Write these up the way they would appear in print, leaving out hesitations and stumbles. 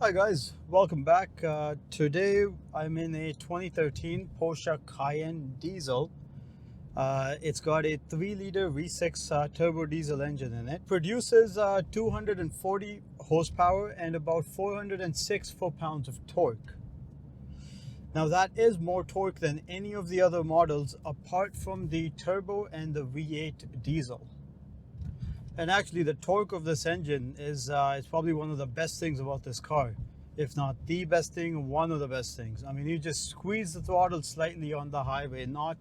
Hi guys, welcome back. Today I'm in a 2013 Porsche Cayenne diesel. It's got a 3-liter V6 turbo diesel engine in it. Produces 240 horsepower and about 406 foot-pounds of torque. Now that is more torque than any of the other models apart from the turbo and the V8 diesel. And actually, the torque of this engine is probably one of the best things about this car, if not the best thing, one of the best things. I mean, you just squeeze the throttle slightly on the highway, not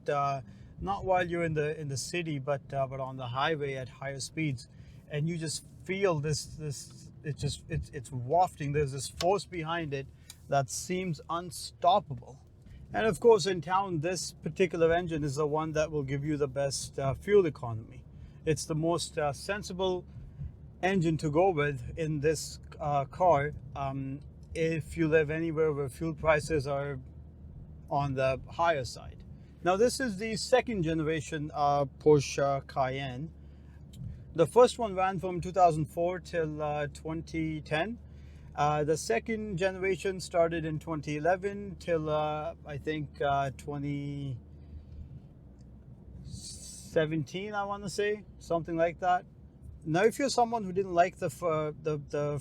while you're in the city, but on the highway at higher speeds, and you just feel it's wafting. There's this force behind it that seems unstoppable. And of course, in town, this particular engine is the one that will give you the best fuel economy. It's the most sensible engine to go with in this car if you live anywhere where fuel prices are on the higher side. Now, this is the second generation Porsche Cayenne. The first one ran from 2004 till 2010. The second generation started in 2011 till I think 2017, I want to say, something like that. Now, if you're someone who didn't like the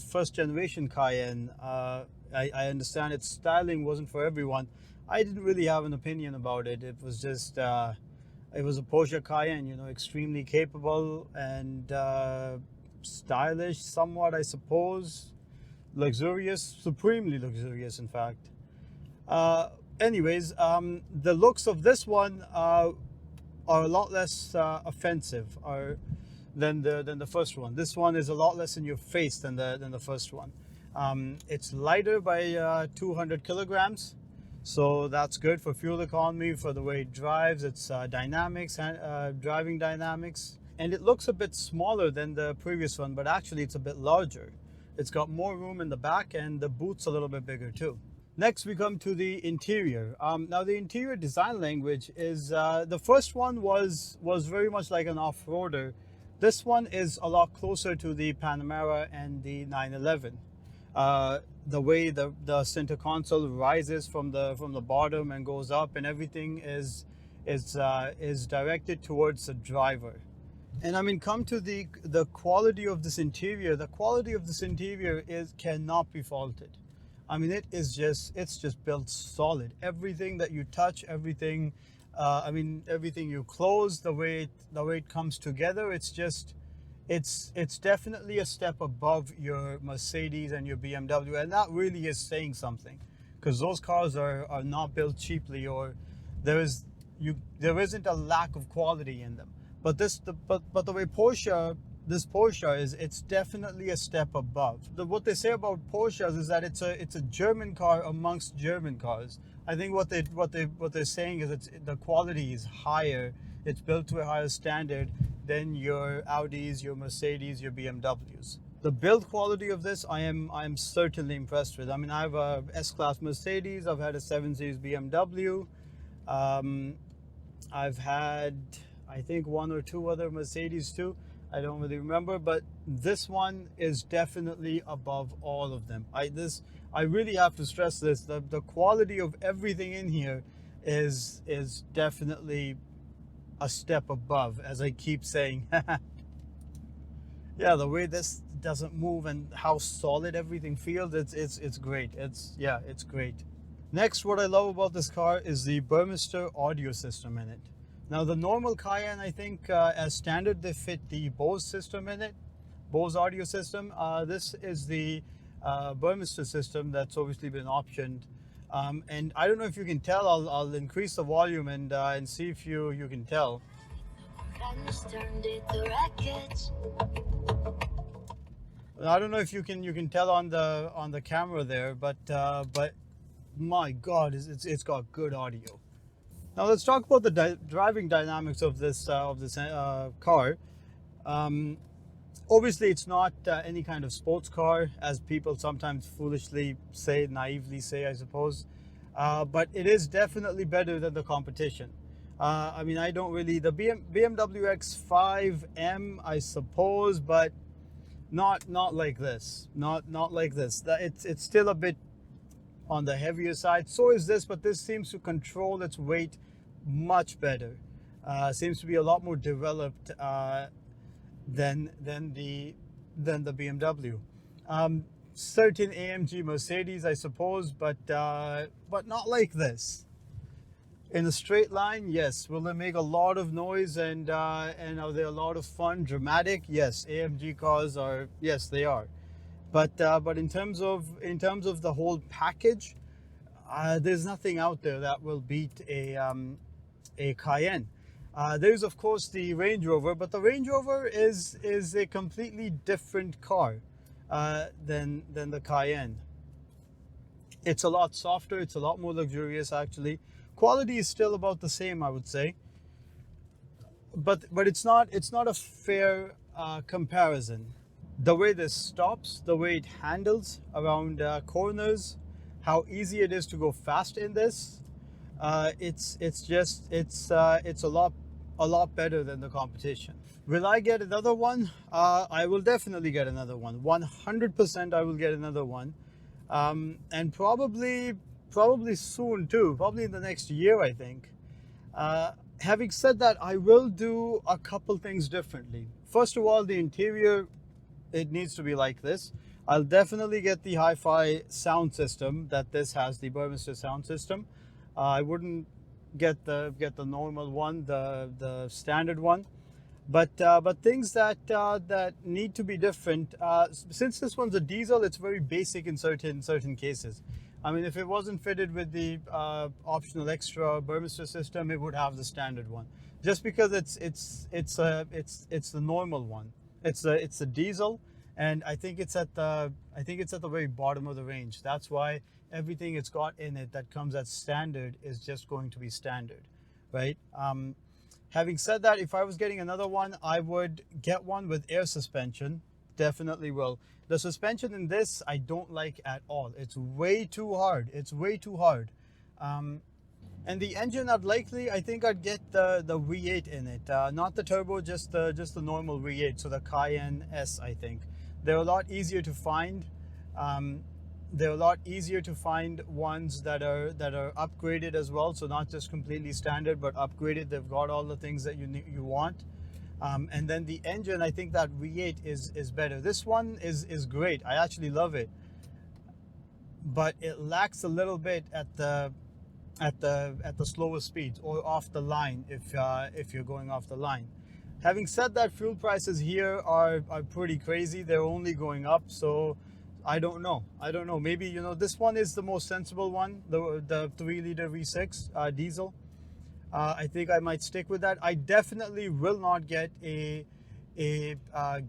first generation Cayenne, I understand its styling wasn't for everyone. I didn't really have an opinion about it. It was just it was a Porsche Cayenne, extremely capable and stylish, somewhat, I suppose. Luxurious, supremely luxurious, in fact. Anyways, the looks of this one are a lot less offensive than the first one. This one is a lot less in your face than the first one. It's lighter by 200 kilograms, so that's good for fuel economy, for the way it drives. It's dynamics, driving dynamics, and it looks a bit smaller than the previous one, but actually it's a bit larger. It's got more room in the back, and the boot's a little bit bigger too. Next, we come to the interior. Now, the interior design language is the first one was very much like an off-roader. This one is a lot closer to the Panamera and the 911. The way the center console rises from the bottom and goes up, and everything is directed towards the driver. And I mean, come to the quality of this interior. The quality of this interior cannot be faulted. I mean, it's just built solid. Everything that you touch, everything you close, the way it comes together, it's definitely a step above your Mercedes and your BMW, and that really is saying something, because those cars are not built cheaply, or there isn't a lack of quality in them. But the way this Porsche is, it's definitely a step above. What they say about Porsches is that it's a German car amongst German cars. I think what they're saying is the quality is higher. It's built to a higher standard than your Audis, your Mercedes, your BMWs. The build quality of this, I am certainly impressed with. I mean, I have a S-Class Mercedes. I've had a 7 Series BMW. I've had, I think, one or two other Mercedes too. I don't really remember, but this one is definitely above all of them. I really have to stress this. The quality of everything in here is definitely a step above, as I keep saying. Yeah, the way this doesn't move and how solid everything feels, it's great. It's great. Next, what I love about this car is the Burmester audio system in it. Now, the normal Cayenne, I think, as standard, they fit the Bose system in it, Bose audio system. This is the Burmester system that's obviously been optioned. And I don't know if you can tell. I'll increase the volume and see if you can tell. I don't know if you can tell on the camera there, but my God, it's got good audio. Now let's talk about the driving dynamics of this car. Obviously, it's not any kind of sports car, as people sometimes foolishly say, naively say, I suppose. But it is definitely better than the competition. I mean, I don't really, the BMW X5M, I suppose, but Not like this. Not like this. That it's still a bit on the heavier side. So is this, but this seems to control its weight much better. Seems to be a lot more developed than the BMW. Certain AMG Mercedes, I suppose, but not like this. In a straight line, yes. Will they make a lot of noise and are they a lot of fun, dramatic? Yes, AMG cars are. Yes, they are. But in terms of the whole package, there's nothing out there that will beat a Cayenne. There's of course the Range Rover, but the Range Rover is a completely different car than the Cayenne. It's a lot softer. It's a lot more luxurious actually. Quality is still about the same, I would say, but it's not a fair comparison. The way this stops, the way it handles around corners, how easy it is to go fast in this, it's a lot better than the competition. Will I get another one? I will definitely get another one. 100% I will get another one, and probably soon too. Probably in the next year, I think. Having said that, I will do a couple things differently. First of all, the interior, it needs to be like this. I'll definitely get the hi-fi sound system that this has, the Burmester sound system. I wouldn't get the normal one, the standard one. But things that need to be different. Since this one's a diesel, it's very basic in certain cases. I mean, if it wasn't fitted with the optional extra Burmester system, it would have the standard one. Just because it's the normal one. It's a diesel, and I think it's at the very bottom of the range. That's why everything it's got in it that comes at standard is just going to be standard, right? Having said that, if I was getting another one, I would get one with air suspension. Definitely will. The suspension in this, I don't like at all. It's way too hard. It's way too hard. And the engine, I think I'd get the V8 in it. Not the turbo, just the normal V8. So the Cayenne S, I think. They're a lot easier to find. They're a lot easier to find ones that are upgraded as well. So not just completely standard, but upgraded. They've got all the things that you want. And then the engine, I think that V8 is better. This one is great. I actually love it, but it lacks a little bit at the slower speeds or off the line if you're going off the line. Having said that, fuel prices here are pretty crazy. They're only going up, so I don't know. Maybe this one is the most sensible one, the 3-liter V6 diesel. I think I might stick with that. I definitely will not get a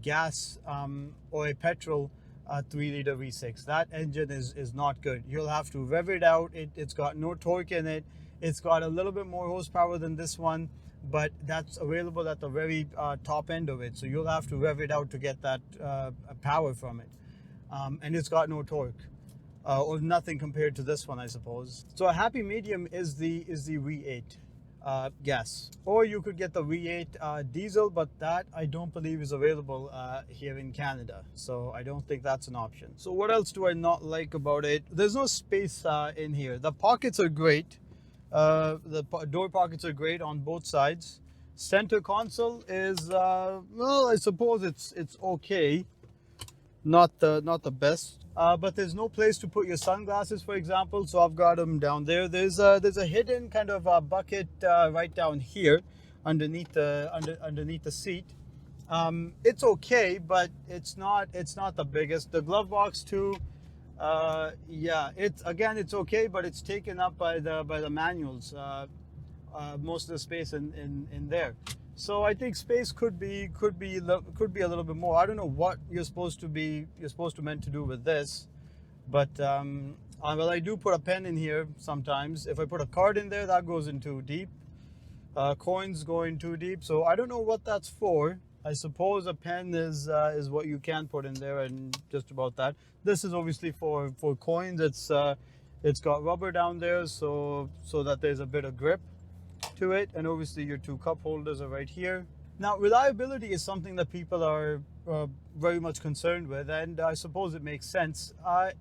gas or a petrol 3-liter V6. That engine is not good. You'll have to rev it out. It's got no torque in it. It's got a little bit more horsepower than this one, but that's available at the very top end of it. So you'll have to rev it out to get that power from it. And it's got no torque. Or nothing compared to this one, I suppose. So a happy medium is the V8 gas, or you could get the V8 diesel, but that I don't believe is available here in Canada, so I don't think that's an option. So what else do I not like about it? There's no space in here. The pockets are great. The door pockets are great on both sides. Center console is well, I suppose it's okay. Not the best, but there's no place to put your sunglasses, for example. So I've got them down there. There's a hidden kind of bucket right down here, underneath the seat. It's okay, but it's not the biggest. The glove box too. Yeah, it's okay, but it's taken up by the manuals. Most of the space in there. So I think space could be a little bit more. I don't know what you're supposed to meant to do with this, but well, I do put a pen in here sometimes. If I put a card in there, that goes in too deep. Coins go in too deep. So I don't know what that's for. I suppose a pen is what you can put in there, and just about that. This is obviously for coins. It's got rubber down there, so that there's a bit of grip to it, and obviously your two cup holders are right here. Now, reliability is something that people are very much concerned with, and I suppose it makes sense.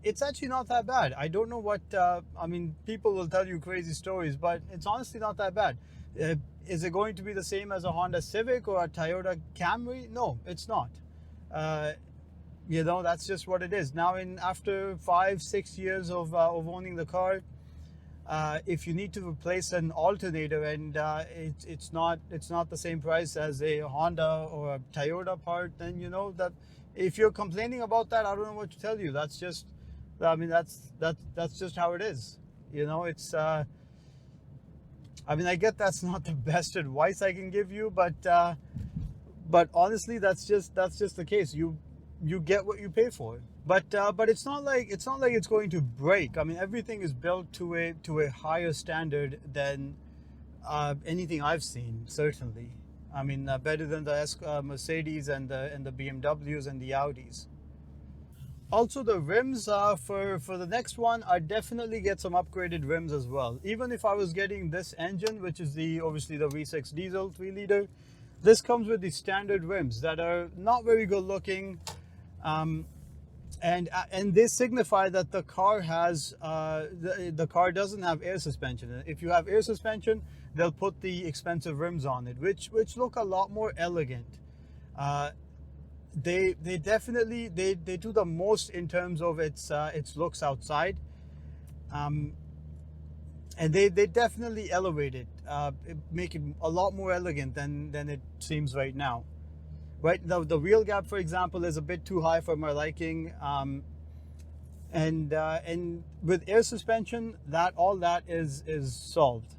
It's actually not that bad. I don't know what, I mean, people will tell you crazy stories, but it's honestly not that bad. Uh, is it going to be the same as a Honda Civic or a Toyota Camry? No, it's not. Uh, that's just what it is. Now, in after 5, 6 years of owning the car, if you need to replace an alternator and it's not the same price as a Honda or a Toyota part, then you know that if you're complaining about that, I don't know what to tell you. That's just, I mean, that's just how it is. It's I mean, I get that's not the best advice I can give you, but honestly, that's just the case. You get what you pay for. But it's not like it's going to break. I mean, everything is built to a higher standard than anything I've seen. Certainly, I mean, better than the Mercedes and the BMWs and the Audis. Also, the rims for the next one, I definitely get some upgraded rims as well. Even if I was getting this engine, which is obviously the V6 diesel 3 liter, this comes with the standard rims that are not very good looking. And they signify that the car has the car doesn't have air suspension. If you have air suspension, they'll put the expensive rims on it, which look a lot more elegant. Uh, they definitely they do the most in terms of its looks outside, um, and they definitely elevate it, make it a lot more elegant than it seems right now. Right, the wheel gap, for example, is a bit too high for my liking, and with air suspension, all that is solved,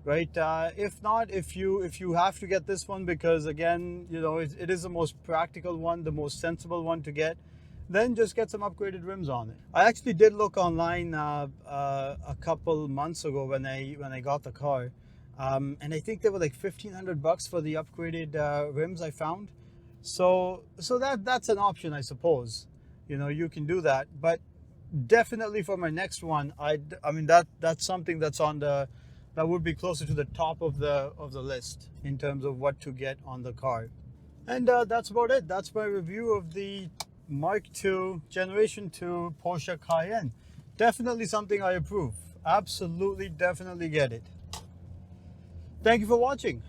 right? If not, if you have to get this one because again, it is the most practical one, the most sensible one to get, then just get some upgraded rims on it. I actually did look online a couple months ago when I got the car, and I think they were like $1,500 for the upgraded rims I found. So that's an option, I suppose. You can do that, but definitely for my next one, I mean that's something that would be closer to the top of the list in terms of what to get on the car. And that's about it. That's my review of the Mark II Generation 2 Porsche Cayenne. Definitely something I approve. Absolutely, definitely get it. Thank you for watching.